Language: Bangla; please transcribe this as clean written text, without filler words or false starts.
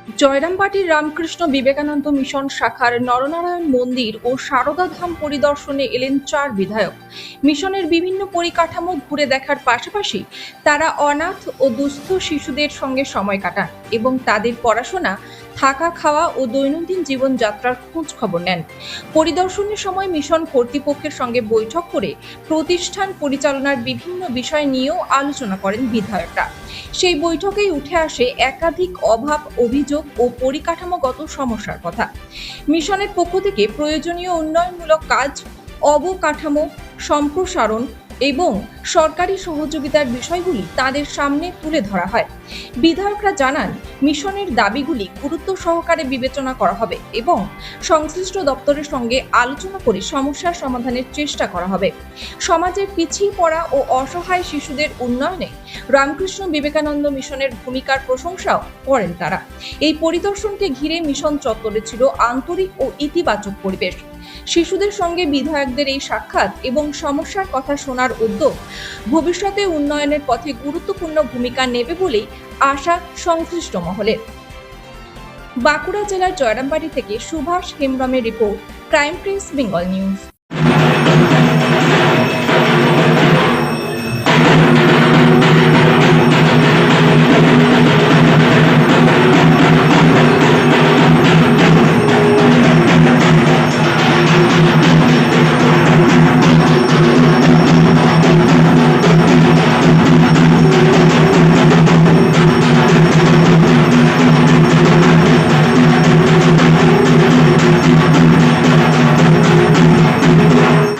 জয়রামবাটির রামকৃষ্ণ বিবেকানন্দ মিশন শাখার নরনারায়ণ মন্দির ও সারদা ধাম পরিদর্শনে এলেন 4 বিধায়ক। মিশনের বিভিন্ন পরিকাঠামো ঘুরে দেখার পাশাপাশি তারা অনাথ ও দুস্থ শিশুদের সঙ্গে সময় কাটান এবং তাদের পড়াশোনা, থাকা, খাওয়া ও দৈনন্দিন জীবনযাত্রার খোঁজ খবর নেন। পরিদর্শনের সময় মিশন কর্তৃপক্ষের সঙ্গে বৈঠক করে প্রতিষ্ঠান পরিচালনার বিভিন্ন বিষয় নিয়েও আলোচনা করেন বিধায়করা। সেই বৈঠকেই উঠে আসে একাধিক অভাব, অভিযোগ ও পরিকাঠামোগত সমস্যার কথা। মিশনের পক্ষ থেকে প্রয়োজনীয় উন্নয়নমূলক কাজ, অবকাঠামো সম্প্রসারণ এবং সরকারি সহযোগিতার বিষয়গুলি তাদের সামনে তুলে ধরা হয়। বিধায়করা জানান, মিশনের দাবিগুলি গুরুত্ব সহকারে বিবেচনা করা হবে এবং সংশ্লিষ্ট দপ্তরের সঙ্গে আলোচনা করে সমস্যার সমাধানের চেষ্টা করা হবে। সমাজের পিছিয়ে পড়া ও অসহায় শিশুদের উন্নয়নে রামকৃষ্ণ বিবেকানন্দ মিশনের ভূমিকার প্রশংসাও করেন তারা। এই পরিদর্শনকে ঘিরে মিশন চত্বরে ছিল আন্তরিক ও ইতিবাচক পরিবেশ। শিশুদের সঙ্গে বিধায়কদের এই সাক্ষাৎ এবং সমস্যার কথা শোনার উদ্যোগ ভবিষ্যতে উন্নয়নের পথে গুরুত্বপূর্ণ ভূমিকা নেবে বলেই আশা সংশ্লিষ্ট মহলের। বাঁকুড়া জেলার জয়রামবাটি থেকে সুভাষ হেমব্রমের report, crime press Bengal news.